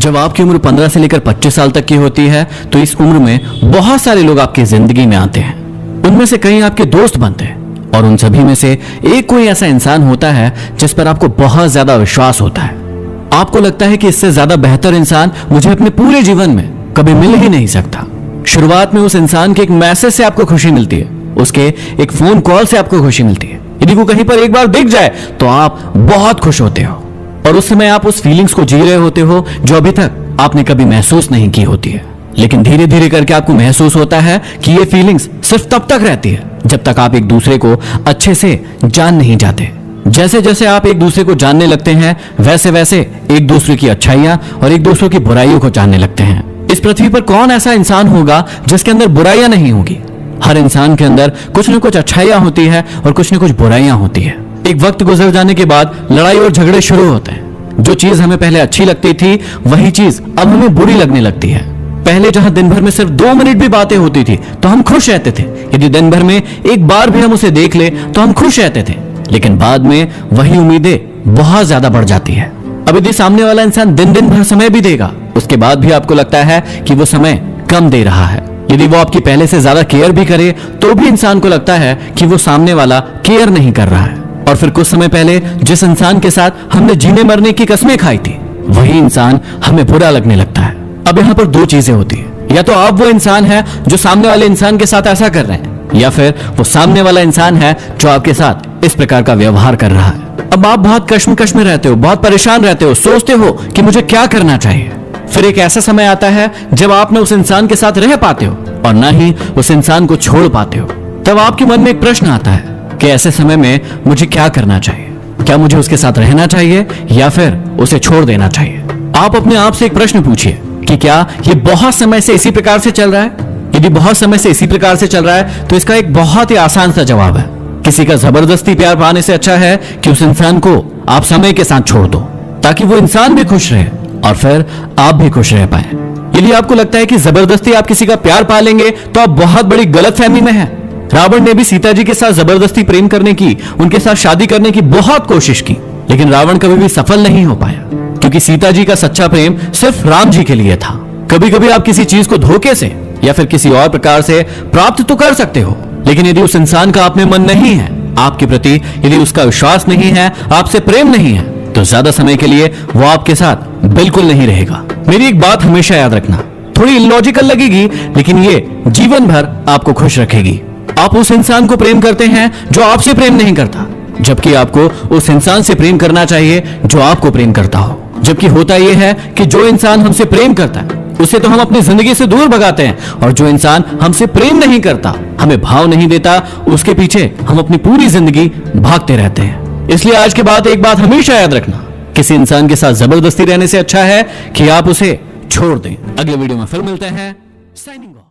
जब आपकी उम्र 15 से लेकर 25 साल तक की होती है तो इस उम्र में बहुत सारे लोग आपकी जिंदगी में आते हैं। उनमें से कई आपके दोस्त बनते हैं और उन सभी में से एक कोई ऐसा इंसान होता है जिस पर आपको बहुत ज्यादा विश्वास होता है। आपको लगता है कि इससे ज्यादा बेहतर इंसान मुझे अपने पूरे जीवन में कभी मिल ही नहीं सकता। शुरुआत में उस इंसान के एक मैसेज से आपको खुशी मिलती है, उसके एक फोन कॉल से आपको खुशी मिलती है। यदि वो कहीं पर एक बार दिख जाए तो आप बहुत खुश होते हो और उस समय आप उस फीलिंग्स को जी रहे होते हो जो अभी तक आपने कभी महसूस नहीं की होती है। लेकिन धीरे धीरे करके आपको महसूस होता है कि ये फीलिंग्स सिर्फ तब तक रहती है जब तक आप एक दूसरे को अच्छे से जान नहीं जाते। जैसे जैसे आप एक दूसरे को जानने लगते हैं वैसे वैसे एक दूसरे की अच्छाइयां और एक दूसरे की बुराइयों को जानने लगते हैं। इस पृथ्वी पर कौन ऐसा इंसान होगा जिसके अंदर बुराइयां नहीं होगी? हर इंसान के अंदर कुछ न कुछ अच्छाइयां होती है और कुछ न कुछ बुराइयां होती है। एक वक्त गुजर जाने के बाद लड़ाई और झगड़े शुरू होते हैं। जो चीज हमें पहले अच्छी लगती थी वही चीज अब हमें बुरी लगने लगती है। पहले जहां दिन भर में सिर्फ 2 मिनट भी बातें होती थी तो हम खुश रहते थे। यदि दिन भर में एक बार भी हम उसे देख ले तो हम खुश रहते थे। लेकिन बाद में वही उम्मीदें बहुत ज्यादा बढ़ जाती है। अब यदि सामने वाला इंसान दिन दिन भर समय भी देगा उसके बाद भी आपको लगता है कि वो समय कम दे रहा है। यदि वो आपकी पहले से ज्यादा केयर भी करे तो भी इंसान को लगता है कि वो सामने वाला केयर नहीं कर रहा है। और फिर कुछ समय पहले जिस इंसान के साथ हमने जीने मरने की कस्में खाई थी वही इंसान हमें बुरा लगने लगता है। अब यहाँ पर 2 चीजें होती है, या तो आप वो इंसान है जो सामने वाले इंसान के साथ ऐसा कर रहे हैं या फिर वो सामने वाला इंसान है जो आपके साथ इस प्रकार का व्यवहार कर रहा है। अब आप बहुत कश्मकश में रहते हो, बहुत परेशान रहते हो, सोचते हो कि मुझे क्या करना चाहिए। फिर एक ऐसा समय आता है जब आप न उस इंसान के साथ रह पाते हो और ना ही उस इंसान को छोड़ पाते हो। तब आपके मन में एक प्रश्न आता है कि ऐसे समय में मुझे क्या करना चाहिए? क्या मुझे उसके साथ रहना चाहिए या फिर उसे छोड़ देना चाहिए? आप अपने आप से एक प्रश्न पूछिए कि क्या ये बहुत समय से इसी प्रकार से चल रहा है? यदि बहुत समय से इसी प्रकार से चल रहा है तो इसका एक बहुत ही आसान सा जवाब है, किसी का जबरदस्ती प्यार पाने से अच्छा है कि उस इंसान को आप समय के साथ छोड़ दो ताकि वो इंसान भी खुश रहे और फिर आप भी खुश रह पाए। यदि आपको लगता है कि जबरदस्ती आप किसी का प्यार पा लेंगे तो आप बहुत बड़ी गलतफहमी में हैं। रावण ने भी सीता जी के साथ जबरदस्ती प्रेम करने की, उनके साथ शादी करने की बहुत कोशिश की, लेकिन रावण कभी भी सफल नहीं हो पाया क्योंकि सीता जी का सच्चा प्रेम सिर्फ राम जी के लिए था। कभी कभी आप किसी चीज को धोखे से या फिर किसी और प्रकार से प्राप्त तो कर सकते हो, लेकिन यदि उस इंसान का आप में मन नहीं है, आपके प्रति यदि उसका विश्वास नहीं है, आपसे प्रेम नहीं है, तो ज्यादा समय के लिए वो आपके साथ बिल्कुल नहीं रहेगा। मेरी एक बात हमेशा याद रखना, थोड़ी इलॉजिकल लगेगी लेकिन ये जीवन भर आपको खुश रखेगी। आप उस इंसान को प्रेम करते हैं जो आपसे प्रेम नहीं करता, जबकि आपको उस इंसान से प्रेम करना चाहिए जो आपको प्रेम करता हो। जबकि होता यह है कि जो इंसान हमसे प्रेम करता है उसे तो हम अपनी जिंदगी से दूर भगाते हैं और जो इंसान हमसे प्रेम नहीं करता, हमें भाव नहीं देता, उसके पीछे हम अपनी पूरी जिंदगी भागते रहते हैं। इसलिए आज के बाद एक बात हमेशा याद रखना, किसी इंसान के साथ जबरदस्ती रहने से अच्छा है कि आप उसे छोड़ दें। अगले वीडियो में फिर मिलते हैं। Signing off.